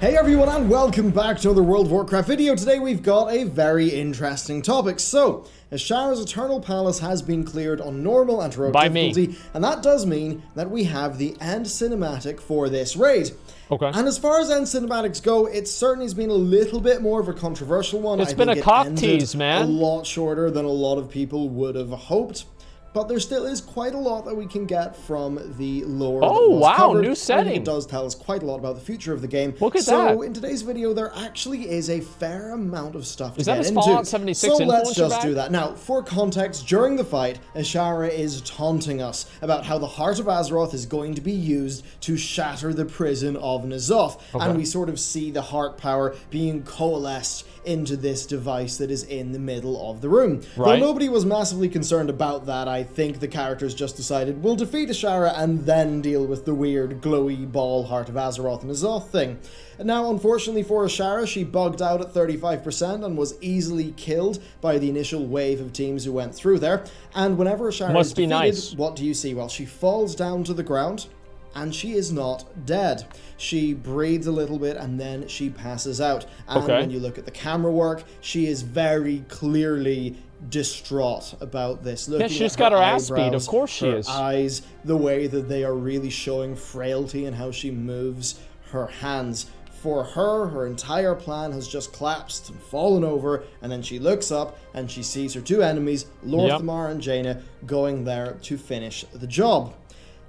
Hey everyone, and welcome back to another World of Warcraft video. Today we've got a very interesting topic. So, Azshara's Eternal Palace has been cleared on normal and heroic difficulty, and that does mean that we have the end cinematic for this raid. Okay. And as far as end cinematics go, it certainly has been a little bit more of a controversial one. It's been a cock tease, man. A lot shorter than a lot of people would have hoped. But there still is quite a lot that we can get from the lore. Oh, wow, covered. new setting. I think it does tell us quite a lot about the future of the game. Look at that. So in today's video, there actually is a fair amount of stuff to get into. Is that his Fallout 76 so let's influencer just bag? do that. Now, for context, during the fight, Azshara is taunting us about how the Heart of Azeroth is going to be used to shatter the prison of N'Zoth. Okay. And we sort of see the heart power being coalesced into this device that is in the middle of the room. Right. Though nobody was massively concerned about that, I think the characters just decided we'll defeat Azshara and then deal with the weird glowy ball Heart of Azeroth and N'Zoth thing. Now, unfortunately for Azshara, she bugged out at 35% and was easily killed by the initial wave of teams who went through there. And whenever Azshara is defeated, what do you see? Well, she falls down to the ground, and she is not dead. She breathes a little bit and then she passes out. And when you look at the camera work, she is very clearly distraught about this. Yeah, she's got her ass beat. Of course she is. Eyes, the way that they are really showing frailty and how she moves her hands. For her, her entire plan has just collapsed and fallen over, and then she looks up and she sees her two enemies, Lor'themar and Jaina, going there to finish the job.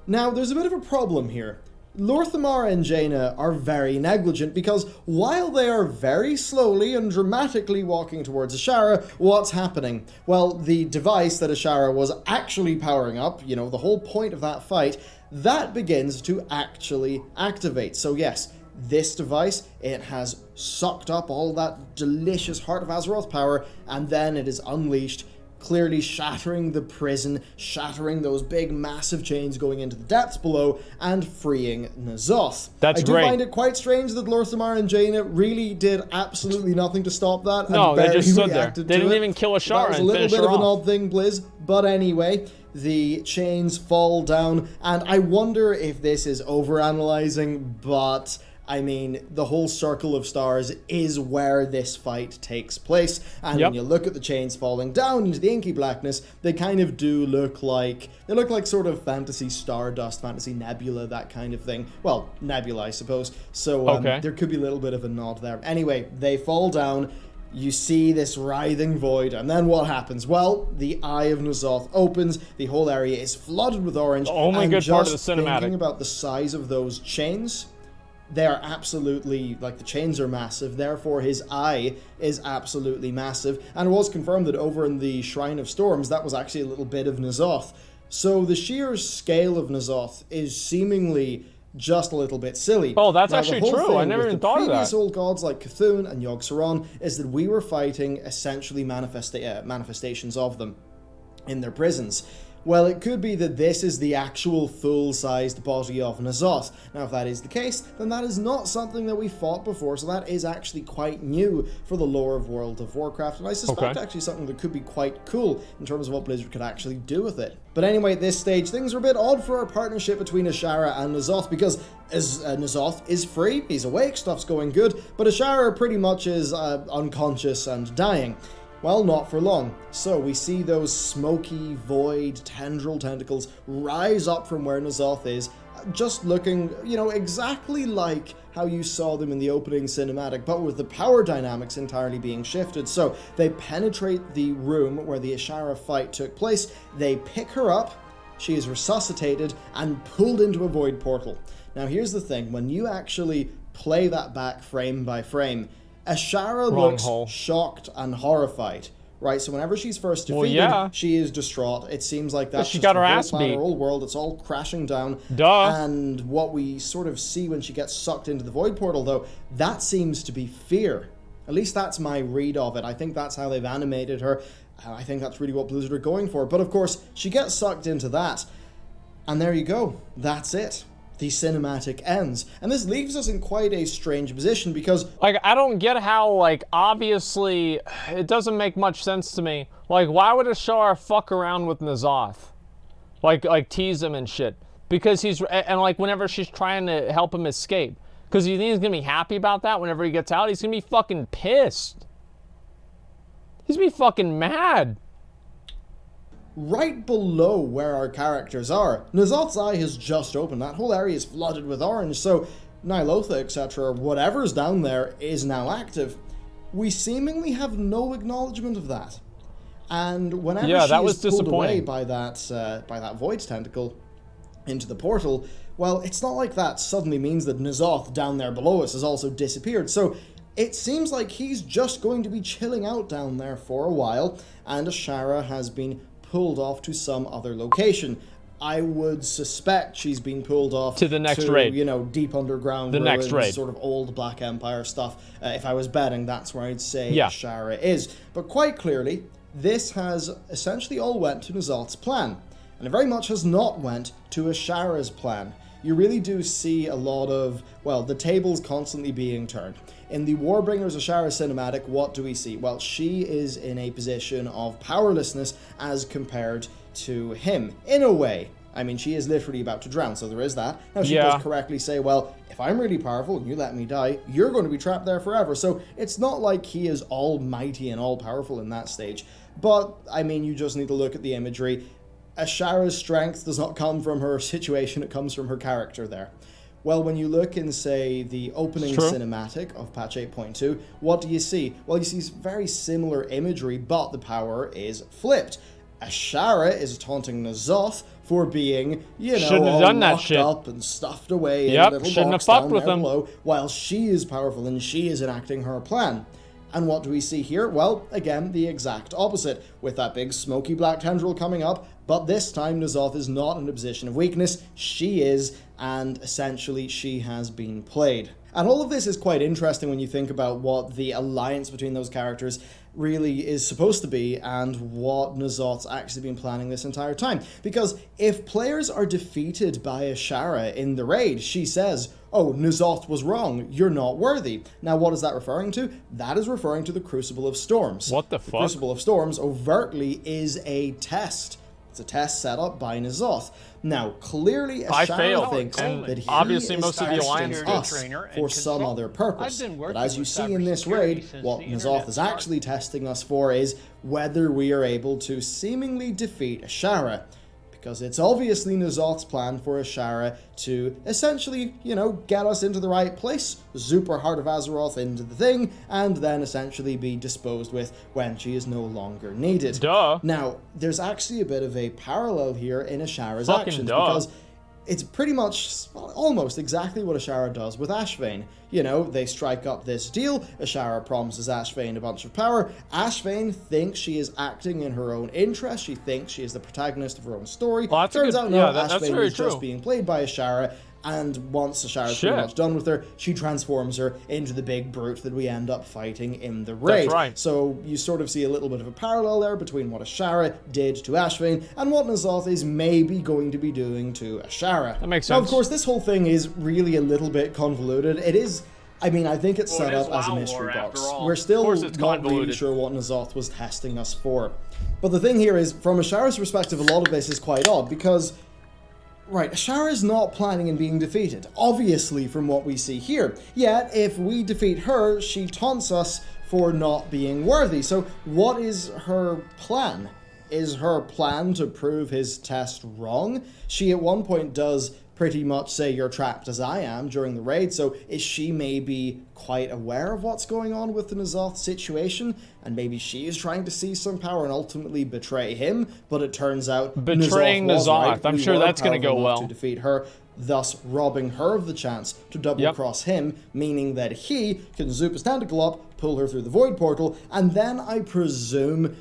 Now, there's a bit of a problem here. Lor'themar and Jaina are very negligent because while they are very slowly and dramatically walking towards Azshara, what's happening? Well, the device that Azshara was actually powering up, you know, the whole point of that fight, that begins to actually activate. So yes, this device, it has sucked up all that delicious Heart of Azeroth power, and then it is unleashed, clearly shattering the prison, shattering those big massive chains going into the depths below, and freeing N'Zoth. That's great. I do find it quite strange that Lor'themar and Jaina really did absolutely nothing to stop that. No, and they just stood there. They didn't even kill Azshara and finish her off. That was a little bit of an odd thing, Blizz, but anyway, the chains fall down, and I wonder if this is overanalyzing, but I mean, the whole Circle of Stars is where this fight takes place, and when you look at the chains falling down into the inky blackness, they kind of do look like, sort of fantasy stardust, fantasy nebula, that kind of thing. Well, nebula, I suppose. So there could be a little bit of a nod there. Anyway, they fall down. You see this writhing void, and then what happens? Well, the Eye of N'Zoth opens, the whole area is flooded with orange. The only good part of the cinematic. Thinking about the size of those chains, they are absolutely, like, the chains are massive, therefore his eye is absolutely massive, and it was confirmed that over in the Shrine of Storms, that was actually a little bit of N'Zoth. So the sheer scale of N'Zoth is seemingly just a little bit silly. Oh, that's actually true. I never even thought of that. The previous old gods like Cthulhu and Yogg-Saron is that we were fighting essentially manifestations of them in their prisons. Well, it could be that this is the actual full-sized body of N'Zoth. Now, if that is the case, then that is not something that we fought before, so that is actually quite new for the lore of World of Warcraft, and I suspect actually something that could be quite cool in terms of what Blizzard could actually do with it. But anyway, at this stage, things are a bit odd for our partnership between Azshara and N'Zoth, because N'Zoth is free, he's awake, stuff's going good, but Azshara pretty much is unconscious and dying. Well, not for long. So we see those smoky, void, tendril tentacles rise up from where N'Zoth is, just looking, you know, exactly like how you saw them in the opening cinematic, but with the power dynamics entirely being shifted. So they penetrate the room where the Azshara fight took place, they pick her up, she is resuscitated, and pulled into a void portal. Now here's the thing, when you actually play that back frame by frame, Azshara looks shocked and horrified, right? So whenever she's first defeated, she is distraught. It seems like that's she got her ass beat. Her whole world, it's all crashing down. And what we sort of see when she gets sucked into the void portal, though, that seems to be fear. At least that's my read of it. I think that's how they've animated her. I think that's really what Blizzard are going for. But of course, she gets sucked into that. And there you go. That's it. The cinematic ends. And this leaves us in quite a strange position because, like, I don't get how, like, obviously, it doesn't make much sense to me. Like, why would Azshara fuck around with N'Zoth? Like tease him and shit. Because he's, and like, whenever she's trying to help him escape. Because you think he's going to be happy about that whenever he gets out? He's going to be fucking pissed. He's going to be fucking mad. Right below where our characters are, N'Zoth's eye has just opened. That whole area is flooded with orange, so Nilotha, etc., whatever's down there is now active. We seemingly have no acknowledgement of that. And whenever she is pulled away by that void tentacle into the portal, well, it's not like that suddenly means that N'Zoth down there below us has also disappeared. So it seems like he's just going to be chilling out down there for a while, and Azshara has been pulled off to some other location. I would suspect she's been pulled off to the next raid. You know, deep underground the ruins, next raid. Sort of old Black Empire stuff. If I was betting, that's where I'd say Azshara is. But quite clearly, this has essentially all went to N'Zoth's plan. And it very much has not went to Azshara's plan. You really do see a lot of, well, the tables constantly being turned. In the Warbringers Azshara cinematic, what do we see? Well, she is in a position of powerlessness as compared to him, in a way. I mean, she is literally about to drown, so there is that. Now, she does correctly say, well, if I'm really powerful and you let me die, you're going to be trapped there forever. So it's not like he is almighty and all-powerful in that stage. But, I mean, you just need to look at the imagery. Azshara's strength does not come from her situation, it comes from her character there. Well, when you look in, say, the opening cinematic of patch 8.2, what do you see? Well, you see very similar imagery, but the power is flipped. Azshara is taunting N'Zoth for being, you know, all locked up and stuffed away in a little box down there below, while she is powerful and she is enacting her plan. And what do we see here? Well, again, the exact opposite, with that big smoky black tendril coming up, but this time N'Zoth is not in a position of weakness, she is, and essentially she has been played. And all of this is quite interesting when you think about what the alliance between those characters really is supposed to be and what N'Zoth's actually been planning this entire time. Because if players are defeated by Azshara in the raid, she says, oh, N'Zoth was wrong, you're not worthy. Now, what is that referring to? That is referring to the Crucible of Storms. What the fuck? The Crucible of Storms overtly is a test. It's a test set up by N'Zoth. Now, clearly, Azshara thinks that he obviously is most of the alliance us for some other purpose. But as you see in this raid, what N'Zoth is actually testing us for is whether we are able to seemingly defeat Azshara. Because it's obviously N'Zoth's plan for Azshara to essentially, you know, get us into the right place, zoop her Heart of Azeroth into the thing, and then essentially be disposed with when she is no longer needed. Duh. Now, there's actually a bit of a parallel here in Azshara's actions, because it's pretty much almost exactly what Azshara does with Ashvane. You know, they strike up this deal, Azshara promises Ashvane a bunch of power, Ashvane thinks she is acting in her own interest, she thinks she is the protagonist of her own story. Well, turns out, no, Ashvane is just being played by Azshara, and once Azshara's pretty much done with her, she transforms her into the big brute that we end up fighting in the raid. That's right. So you sort of see a little bit of a parallel there between what Azshara did to Ashvane and what N'Zoth is maybe going to be doing to Azshara. That makes sense. Now, of course, this whole thing is really a little bit convoluted. It is... I mean, I think it's set up as a mystery box. We're still not really sure what N'Zoth was testing us for. But the thing here is, from Azshara's perspective, a lot of this is quite odd, because... Right, Azshara is not planning on being defeated, obviously from what we see here. Yet, if we defeat her, she taunts us for not being worthy. So what is her plan? Is her plan to prove his test wrong? She at one point does pretty much say, you're trapped as I am during the raid, so is she maybe quite aware of what's going on with the N'Zoth situation? And maybe she is trying to seize some power and ultimately betray him, but it turns out betraying N'Zoth, right. I'm sure that's going to go well. To defeat her, thus robbing her of the chance to double-cross him, meaning that he can zoop his tentacle up, pull her through the void portal, and then I presume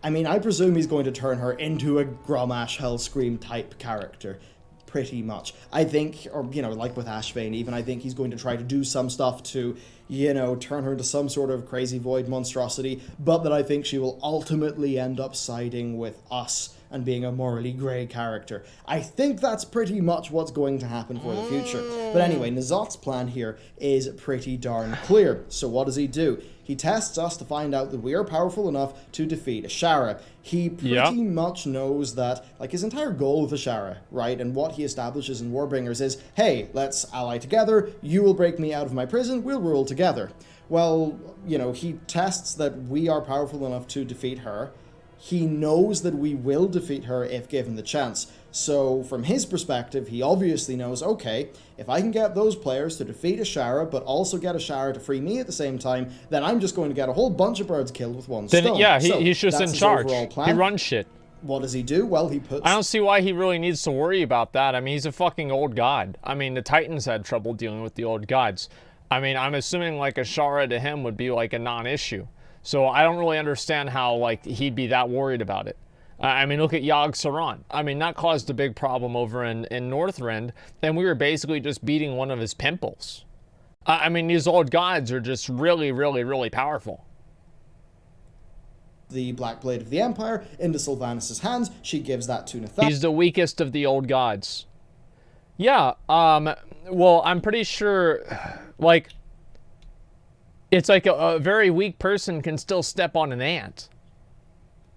he's going to turn her into a Grommash Hellscream type character. Pretty much. I think, or, you know, like with Ashvane even, I think he's going to try to do some stuff to, you know, turn her into some sort of crazy void monstrosity, but that I think she will ultimately end up siding with us and being a morally grey character. I think that's pretty much what's going to happen for the future. But anyway, N'Zoth's plan here is pretty darn clear. So what does he do? He tests us to find out that we are powerful enough to defeat Azshara. He pretty much knows that, like, his entire goal with Azshara, right, and what he establishes in Warbringers is, hey, let's ally together, you will break me out of my prison, we'll rule together. Well, you know, he tests that we are powerful enough to defeat her. He knows that we will defeat her if given the chance. So from his perspective, he obviously knows, okay, if I can get those players to defeat Azshara, but also get Azshara to free me at the same time, then I'm just going to get a whole bunch of birds killed with one stone. Yeah, he's just in charge. He runs shit. What does he do? Well, he puts... I don't see why he really needs to worry about that. I mean, he's a fucking old god. I mean, the Titans had trouble dealing with the old gods. I mean, I'm assuming, like, Azshara to him would be, like, a non-issue. So I don't really understand how, like, he'd be that worried about it. I mean, look at Yogg-Saron. I mean, that caused a big problem over in Northrend, and we were basically just beating one of his pimples. I mean, these old gods are just really, really, really powerful. The Black Blade of the Empire into Sylvanas' hands. She gives that to Nathan. He's the weakest of the old gods. Yeah, well, I'm pretty sure, like, it's like a very weak person can still step on an ant.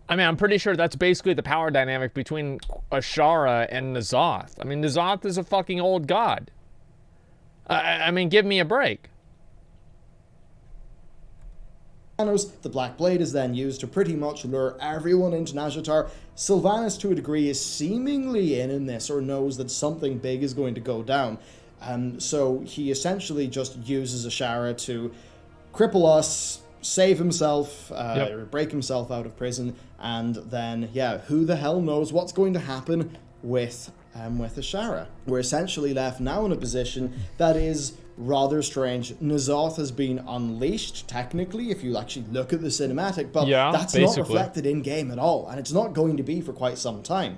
I mean, I'm pretty sure that's basically the power dynamic between Azshara and N'Zoth. I mean, N'Zoth is a fucking old god. I mean, give me a break. The Black Blade is then used to pretty much lure everyone into Nazjatar. Sylvanas, to a degree, is seemingly in this, or knows that something big is going to go down. So he essentially just uses Azshara to cripple us, save himself, break himself out of prison, and then, yeah, who the hell knows what's going to happen with Azshara. We're essentially left now in a position that is rather strange. N'Zoth has been unleashed, technically, if you actually look at the cinematic, but that's not reflected in-game at all, and it's not going to be for quite some time.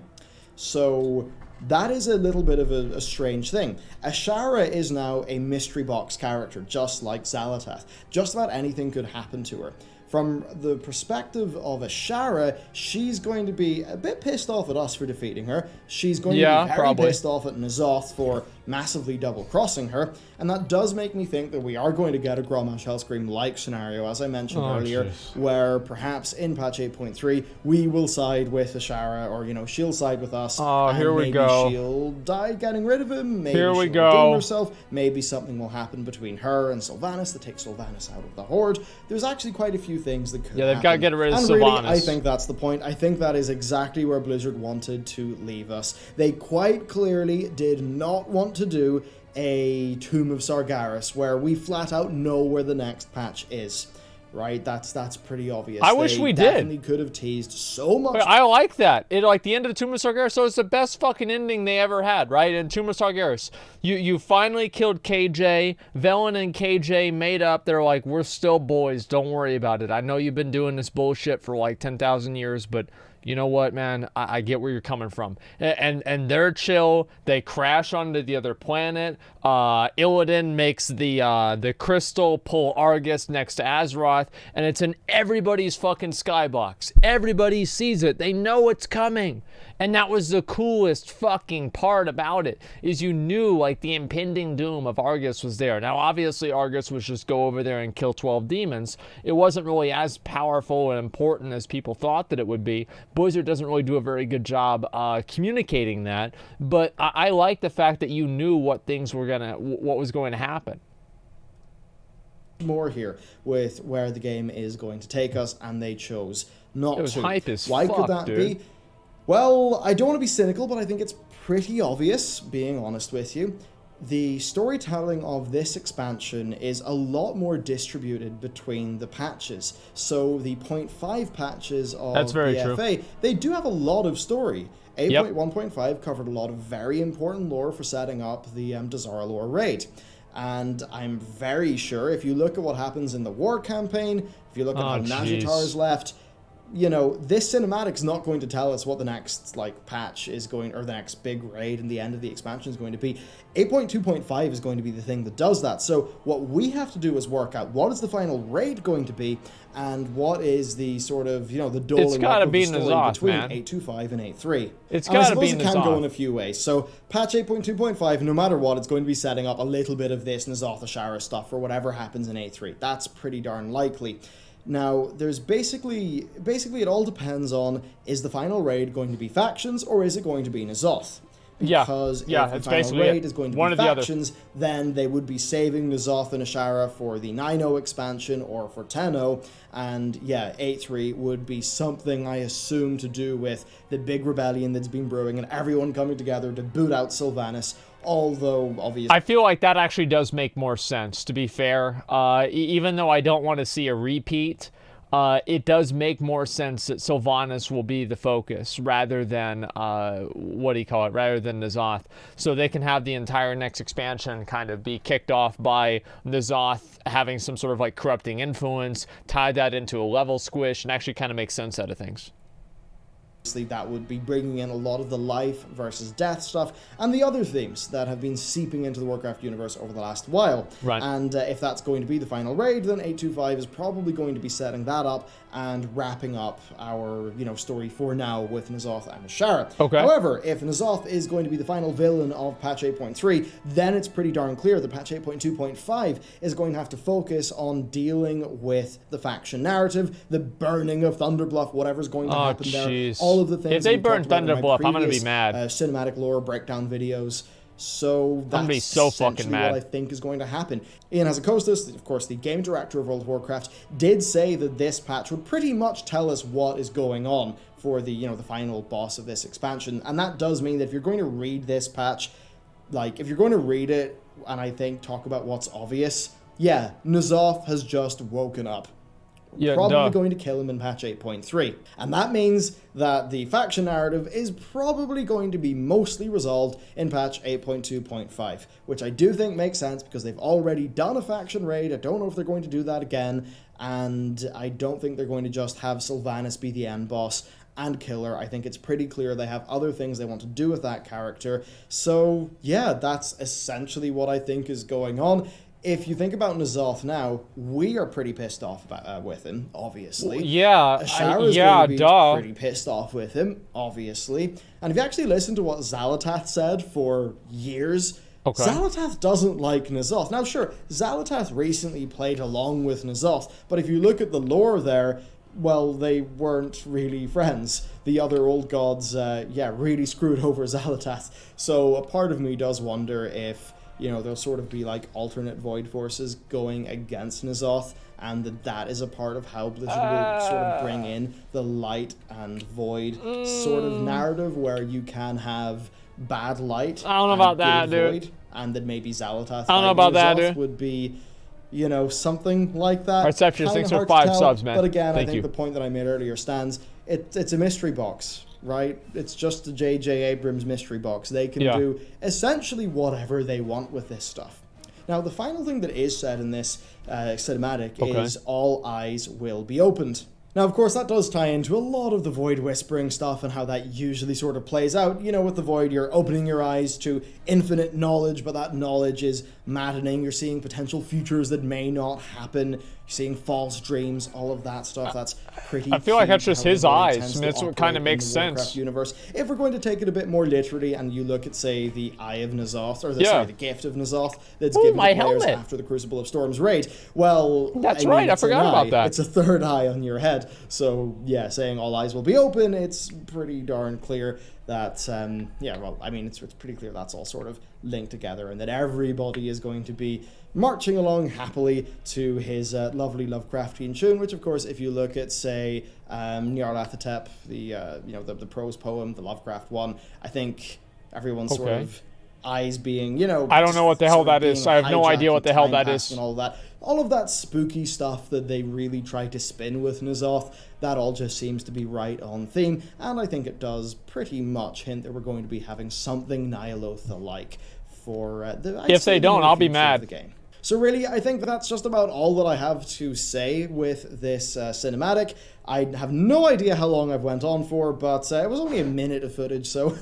So that is a little bit of a strange thing. Azshara is now a mystery box character, just like Xal'atath. Just about anything could happen to her. From the perspective of Azshara, she's going to be a bit pissed off at us for defeating her. She's going to be very pissed off at N'Zoth for massively double-crossing her, and that does make me think that we are going to get a Grommash Hellscream-like scenario, as I mentioned earlier, where perhaps in patch 8.3 we will side with Azshara, or, you know, she'll side with us, and here we maybe go. she'll die getting rid of him, maybe Here she'll we redeem go. herself, maybe something will happen between her and Sylvanas that takes Sylvanas out of the Horde. There's actually quite a few things that could happen. They've got to get rid of and Sylvanas. Really, I think that's the point. I think that is exactly where Blizzard wanted to leave us. They quite clearly did not want to do a Tomb of Sargeras, where we flat out know where the next patch is. Right? That's pretty obvious. I wish we did. They definitely could have teased so much. I like that. It, like, the end of the Tomb of Sargeras, so it's the best fucking ending they ever had, right? In Tomb of Sargeras, you finally killed KJ. Velen and KJ made up. They're like, we're still boys. Don't worry about it. I know you've been doing this bullshit for like 10,000 years, but you know what, man? I get where you're coming from. And they're chill. They crash onto the other planet. Illidan makes the crystal pull Argus next to Azeroth, and it's in everybody's fucking skybox. Everybody sees it. They know it's coming. And that was the coolest fucking part about it, is you knew, like, the impending doom of Argus was there. Now, obviously, Argus was just go over there and kill 12 demons. It wasn't really as powerful and important as people thought that it would be. Blizzard doesn't really do a very good job communicating that, but I like the fact that you knew what was going to happen. More here with where the game is going to take us, and they chose not to. It was hype as Why fuck, could that dude. be? Well, I don't want to be cynical, but I think it's pretty obvious, being honest with you. The storytelling of this expansion is a lot more distributed between the patches. So the 0.5 patches of the FA, they do have a lot of story. 8.1.5 covered a lot of very important lore for setting up the Dazar'alor raid. And I'm very sure if you look at what happens in the war campaign, if you look at how Nazjatar is left, you know, this cinematic's not going to tell us what the next, like, patch is going, or the next big raid and the end of the expansion is going to be. 8.2.5 is going to be the thing that does that. So what we have to do is work out what is the final raid going to be, and what is the sort of, you know, the doling up of the story between 8.2.5 and 8.3. It's gotta be Nazoth. It can go in a few ways. So patch 8.2.5, no matter what, it's going to be setting up a little bit of this Nazoth Azshara stuff for whatever happens in 8.3. That's pretty darn likely. Now, there's basically it all depends on, is the final raid going to be factions, or is it going to be Nazoth? Because if the final raid is going to be factions, then they would be saving Nazoth and Azshara for the 9.0 expansion or for 10.0, and yeah, 8.3 would be something, I assume, to do with the big rebellion that's been brewing and everyone coming together to boot out Sylvanas. Although, obviously, I feel like that actually does make more sense, to be fair. Even though I don't want to see a repeat, it does make more sense that Sylvanas will be the focus rather than, rather than Nazoth. So they can have the entire next expansion kind of be kicked off by Nazoth having some sort of like corrupting influence, tie that into a level squish, and actually kind of make sense out of things. That would be bringing in a lot of the life versus death stuff and the other themes that have been seeping into the Warcraft universe over the last while. Right. And if that's going to be the final raid, then 8.2.5 is probably going to be setting that up and wrapping up our, you know, story for now with Nazoth and Azshara. Okay. However, if Nazoth is going to be the final villain of patch 8.3, then it's pretty darn clear that patch 8.2.5 is going to have to focus on dealing with the faction narrative, the burning of Thunderbluff, whatever's going to happen there. All of the things if they burn Thunderbluff, I'm gonna be mad. Cinematic lore breakdown videos. So that's I'm gonna be so fucking mad. What I think is going to happen. Ian Hazzikostas, of course, the game director of World of Warcraft, did say that this patch would pretty much tell us what is going on for the, you know, the final boss of this expansion, and that does mean that if you're going to read this patch, like if you're going to read it and I think talk about what's obvious, yeah, Nazoth has just woken up. Probably going to kill him in patch 8.3. And that means that the faction narrative is probably going to be mostly resolved in patch 8.2.5, which I do think makes sense because they've already done a faction raid. I don't know if they're going to do that again, and I don't think they're going to just have Sylvanas be the end boss and kill her. I think it's pretty clear they have other things they want to do with that character. So yeah, that's essentially what I think is going on. If you think about Nazoth now, we are pretty pissed off with him, obviously. Yeah, Azshara's going to be pretty pissed off with him, obviously. And if you actually listen to what Xal'atath said for years, Xal'atath doesn't like Nazoth. Now, sure, Xal'atath recently played along with Nazoth, but if you look at the lore there, well, they weren't really friends. The other old gods, really screwed over Xal'atath. So a part of me does wonder if, you know, there'll sort of be like alternate void forces going against Nazoth, and that is a part of how Blizzard will sort of bring in the light and void sort of narrative, where you can have bad light. I don't know about that, void, dude. And then maybe Xal'atath. I don't know about that, dude. Would be, you know, something like that. Perception, thanks for 5 subs, man. But again, I think the point that I made earlier stands. It's a mystery box. Right? It's just a J.J. Abrams mystery box. They can do essentially whatever they want with this stuff. Now, the final thing that is said in this cinematic is all eyes will be opened. Now, of course, that does tie into a lot of the Void whispering stuff and how that usually sort of plays out. You know, with the Void, you're opening your eyes to infinite knowledge, but that knowledge is maddening. You're seeing potential futures that may not happen. You're seeing false dreams, all of that stuff. That's pretty I feel like that's just his eyes. That's what kind of makes sense. Universe. If we're going to take it a bit more literally, and you look at, say, the Eye of Nazoth, or the Gift of Nazoth that's given to players after the Crucible of Storms raid, well, that's right. I forgot about that. It's a third eye on your head. So, yeah, saying all eyes will be open, it's pretty darn clear that, it's pretty clear that's all sort of linked together, and that everybody is going to be marching along happily to his lovely Lovecraftian tune, which, of course, if you look at, say, Nyarlathotep, the prose poem, the Lovecraft one, I think everyone's sort of eyes being, I don't know what the hell that is. I have no idea what the hell that is. And all of that spooky stuff that they really try to spin with Nazoth, that all just seems to be right on theme, and I think it does pretty much hint that we're going to be having something Ny'alotha-like for the... If they don't, I'll be mad. The game. So really, I think that's just about all that I have to say with this cinematic. I have no idea how long I've went on for, but it was only a minute of footage, so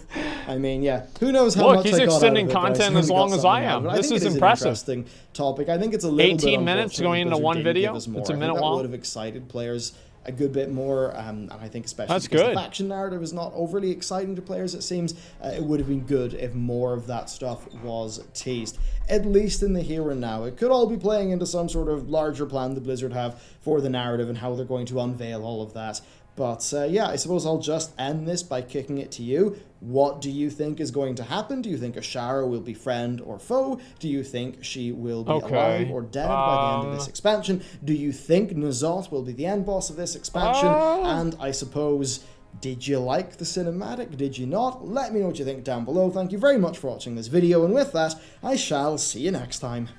I mean, yeah, who knows how much I got out of it. Look, he's extending content as long as I am. This is impressive. An interesting topic. I think it's a little 18 minutes going into one video. It's a minute long. That would have excited players a good bit more, and I think especially That's because good. the faction narrative is not overly exciting to players, it seems. It would have been good if more of that stuff was teased, at least in the here and now. It could all be playing into some sort of larger plan that Blizzard have for the narrative and how they're going to unveil all of that. But yeah, I suppose I'll just end this by kicking it to you. What do you think is going to happen? Do you think Azshara will be friend or foe? Do you think she will be alive or dead by the end of this expansion? Do you think N'Zoth will be the end boss of this expansion? And I suppose, did you like the cinematic? Did you not? Let me know what you think down below. Thank you very much for watching this video, and with that, I shall see you next time.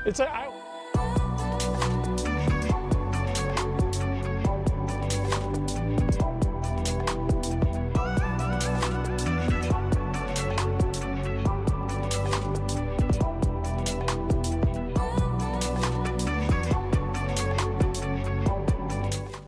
It's